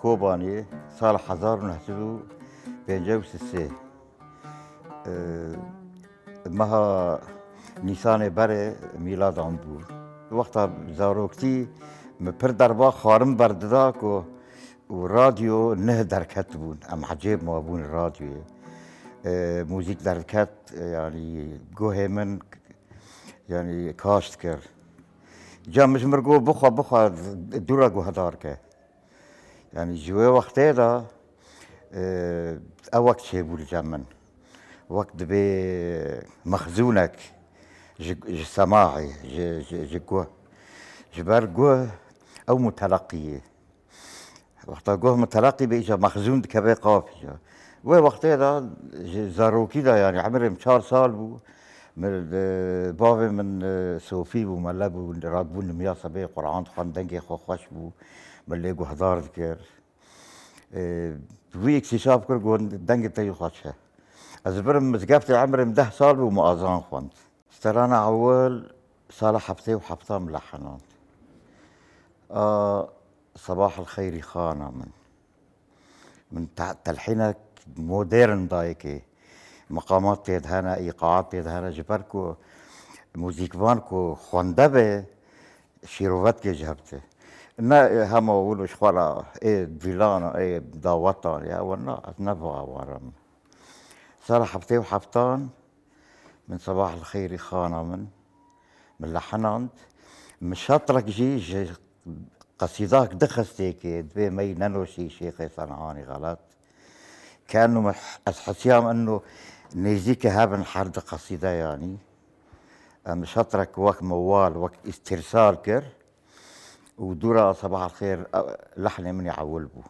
الكوباني سال 1953 مها نیسان بره میلاد آن بود. وقتا زاروکتی پر دربا خارم برددا که و رادیو نه درکت بود. ام عجیب ما بون رادیو موزیک درکت يعني گوه من يعني کاشت کر جا مش مرگو بخوا دورا گوه دار که يعني جوه وقتی دا اوقت شي بول جمن وقت بي مخزونك ج سماعي ج جوه جبار جوه او متلقية وقتا جوه متلقي بيجا مخزون كبي قافي وقتها دا زاروكي دا يعني عمري 4 سال بو من بابي من صوفي بو ملا بو رادبون مياسة بي قرآن خان دنجي خو خوش بو ملي جو هدار ذكر وی اکتشاف کرد گون دنگ تیو خواشه از برم مزقفتي عمري 10 سال ومؤذان خوند استرانا اول سال حفتي وحفتها ملحنات صباح الخير خانة من تلحينك مودرن دايكي مقامات تيدهانا ايقاعات تيدهانا جبركو موزيكوانكو خوندبه شيروفات كي جهبته نا هم اقولوا شخوالا ايه فيلانا ايه داوطان يا ونا نبغى ورم صار حفتي وحفتان من صباح الخير خانة من لحنان مش شاطرك جي قصيداك دخستيك دبي مي ننوشي شيخي صنعاني غلط كانه حسيام انه نيزيك هابن حرد قصيدة يعني مش شاطرك وقت موال وقت استرسال كر ودورا صباح الخير لحنة من يعول بو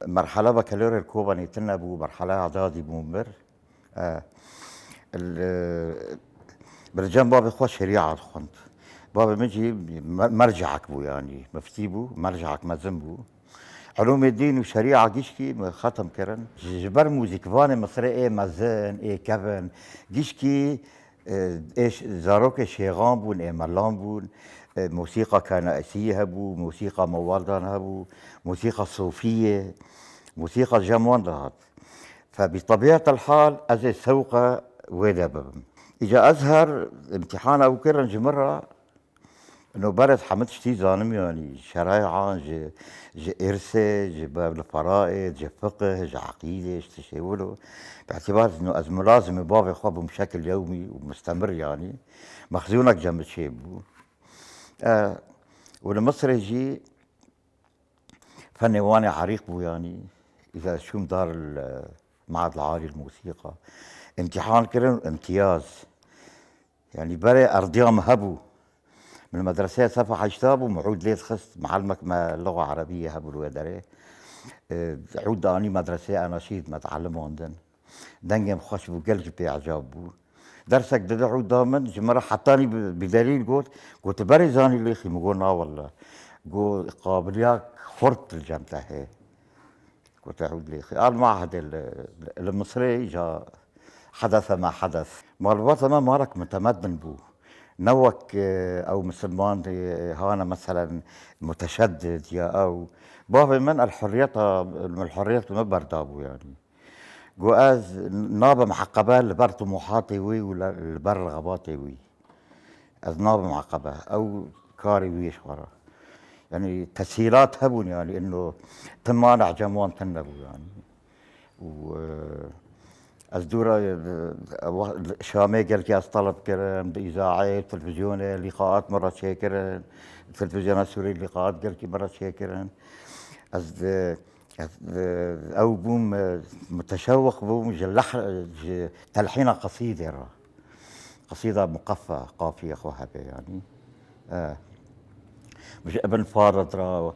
مرحلة بكالوريا الكوباني تنا بو مرحلة اعدادي بومبر برجان بابي خوش شريعة خنت بابي مجي مرجعك بو يعني مفتي بو مرجعك مزن بو علوم الدين وشريعة جيشكي ختم كرن جبر موزيك فاني مصري ايه مزن ايه كفن جيشكي ايش زاروك شيغان بون ايه ملان بون موسيقى كنائسية هبو موسيقى موالدان هبو موسيقى صوفية موسيقى جموان دهات فبطبيعة الحال أزي سوقة ويدا ببم إجا أزهر امتحان أو كرن جمرة إنه برد حمد شتي زانم يعني شرايعة جي إرثة جي باب الفرائض جي فقه جي عقيدة اشتشيولو باعتبار إنه از ملازم بابي خوابه بشكل يومي ومستمر يعني مخزونك جنب شيبو ولمصر يجي فني واني عريق بو يعني إذا شو مدار المعهد العالي للموسيقى امتحان كرن امتياز يعني بري أرضيام هبو من المدرسة صفحة اجتابو معود ليت خست معلمك ما لغة عربية هبو الودري عود أني مدرسة أناشيد ما تعلموا عندن دنجم خوش بو قلج بإعجاب بو درسك ده عود دامن جمرة حطاني بدليل قلت بري زاني ليخي مقولنا والله قول قابلياك خرط الجنة هي قلت أعود ليخي المعهد المصري جاء حدث ما حدث مال الوطن مالك متمدن بو نوك او مسلمان هانا مثلا متشدد يا او بابي من الحريات ما بردابو يعني جواز نابا معقبة لبر طموحاتي وي ولا لبر رغباتي وي از نابا معقبة او كاري ويش ورا يعني تسهيلات هبون يعني انه تمانع جموان تنبو يعني و از دورة شامي قال كي طلب كرن بإذاعة تلفزيون لقاءات مرة شاكرن التلفزيون السوري لقاءات قال كي مرة شاكرن از او بوم متشوق بوم تلحين قصيدة مقفى قافية خوها يعني مش ابن فارض را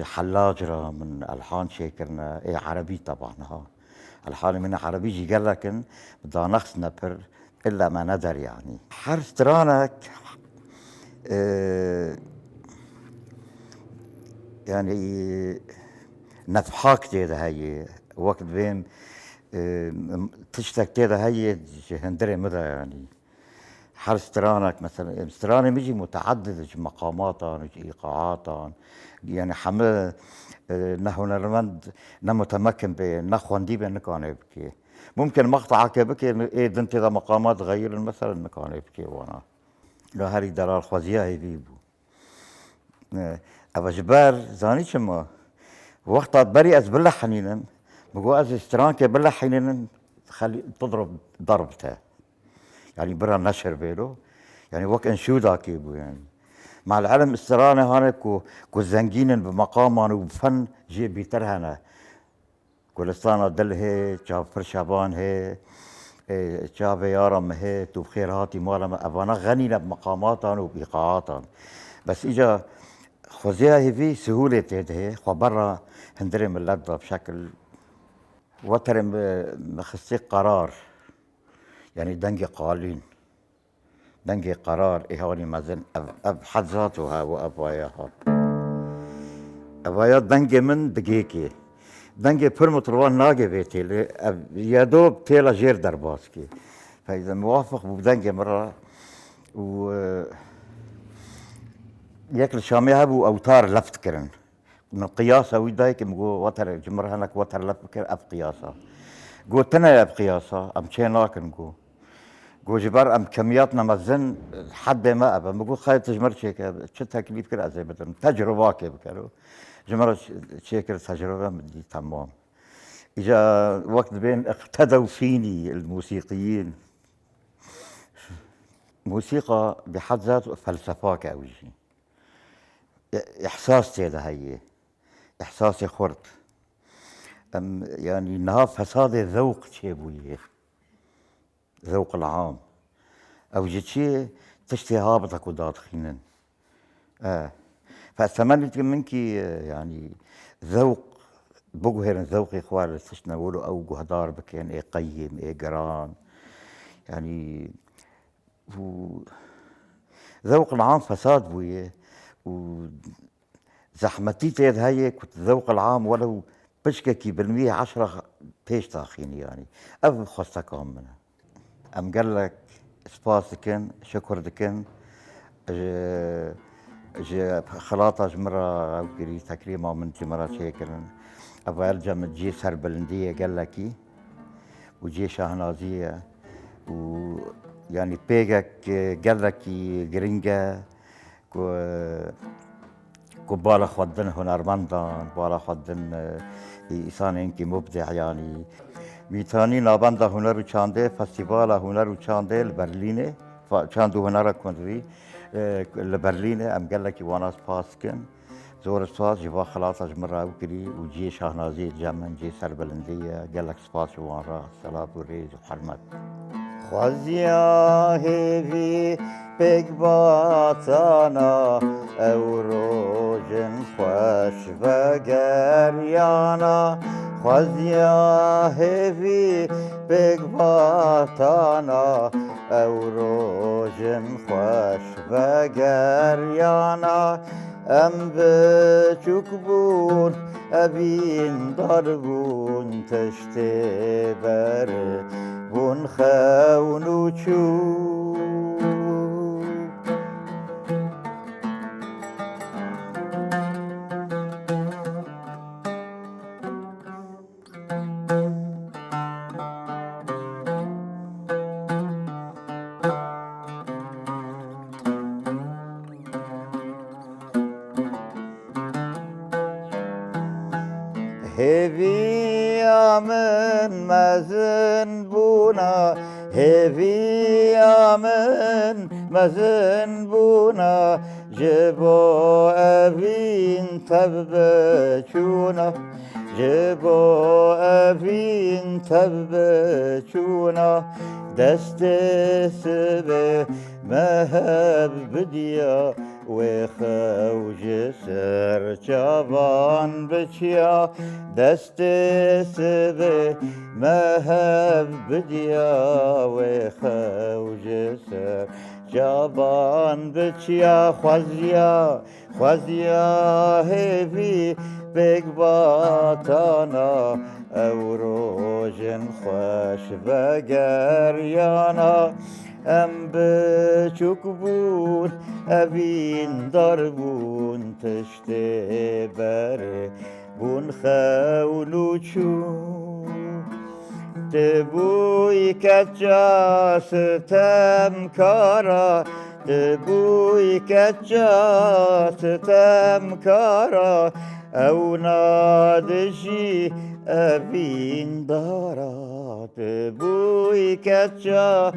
حلاج را من الحان شاكرنا ايه عربي طبعا ها الحالة من عربي جي قال لكن بدنا نقص نبر إلا ما ندر يعني حرف ترانك يعني نفحاك تيدا هي وقت بين تشتك تيدا هي هندري مدى يعني حر سترانك مثلا سترانه ميجي متعددة مقاماتها ايقاعاتها يعني حمل نحو نرمند نمتمكن بنخوان دي بنكان بكي ممكن مقطع كبكي ايه دنت اذا مقامات غير مثلا نكان بكي وانا لو هاري دلال خوزيا يبيبو ابا جبار زاني شما وقتها بري از بلا حنينا بقوا از سترانك بلا حنينا خلي تضرب ضربته يعني برا نشر بيلو يعني وقت انشودا كيبو يعني مع العلم استرانة هانا كو زنجين بمقامان وبفن جي بيترهنا كولستانا دل هي شاف فرشابان هي شاف يارم هي تو بخير هاتي مالا ابانا غنينا بمقاماتان وبإيقاعاتان بس اجا خوزيها هي في سهولة هي خو برا هندرم اللذة بشكل وترم مخصي قرار يعني دنجي قالين دنجي قرار إهاني مازن أب حد ذاتها وأبواياها أبوايا دنجي من دقيقة دنجي برمتروان ناقي بيتي يا دوب تيلا جير درباسكي فإذا موافق بدنجي مرة و ياكل شامي هبو أوتار لفت كرن من قياسة ويدايك مقو وتر جمر هناك وتر لفت كرن أب قياسة قو تنا أب قياسة أم شيناك نقو قو جبار ام كمياتنا مزن حد ما ابا بقول خايف تجمر شيك شتها كليب كده زي بدن تجربه كيف قالوا جمر شيكر تجربه بدي تمام اجا وقت بين اقتدوا فيني الموسيقيين موسيقى بحد ذاته فلسفه كاوجي احساس هذا هي احساسي خرط يعني انها فساد ذوق شيبويه ذوق العام او جتشي تشتي هابطك ودات خينن فأتمنى منك يعني ذوق بقهر ذوق إخوان تشنولو أو جهدار بكين إيه قيم إيه قران يعني ذوق العام فساد بويه وزحمتي تيد هاي كنت ذوق العام ولو بشككي بالمية 10 بيش تاخيني يعني أب خصتكم منها أم قال لك سباسكن شكر دكن جي خلاطة جمرة أو كري تكريمة من مرة شيكرن أبا ألجم تجي سربلندية قال لكي وجي شاهنازية ويعني بيجك قال لكي جرينجا بالا خودن هنرمندان بالا خودن إنسان إنكي مبدع يعني میتانی نابنده هنر و چانده فستیوال هنر و چانده لبرلینه چاندو هنر کندی لبرلینه ام قال لك وانا سباس كن زور سباس جوا خلاص اجمر وكري وجي شاهنازي جمن جي سربلنديه قال لك سباس وان راس سلام وريز وحرمت خوزيا هيفي بيك باتانا او روجن خوش وگريانا خوزيا هيفي بيك باتانا او روجن خوش وگريانا ام بچوك بون ابين داربون تشتي بر بون خونو چو هويا من مزن بونا هويا من مزن بونا جبو أبين تبچونا جبو أبين تبچونا دست سبه مهب بديا وخوج سر جوان بچيا دست سبه مهب بديا وخوج سر جوان بچيا خوزيا خوزيا هيفي بقباتانا او روجن خوش بقريانا ام بچوک بون اوین دار بون تشته بره بون خونو چون تبوی کجا ستم کارا تبوی کجا ستم کارا او نادجی اوین دارا تبوی کجا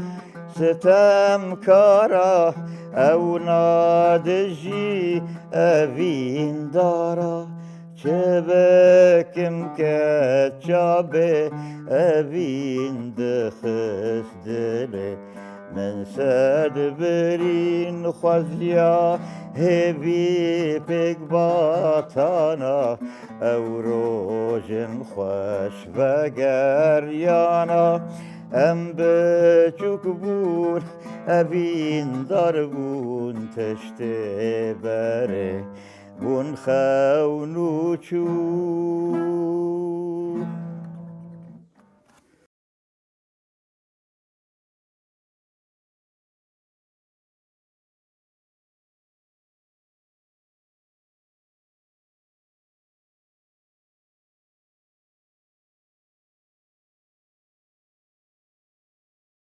ستم کارا او نادجی اوین دارا چه بکم که چابه اوین دخست دله من سد برین خوزیا هیوی پک باتانا او روژن خوش و گریانا ام بچوک بون اوین دار بون تشته بره بون خونو چون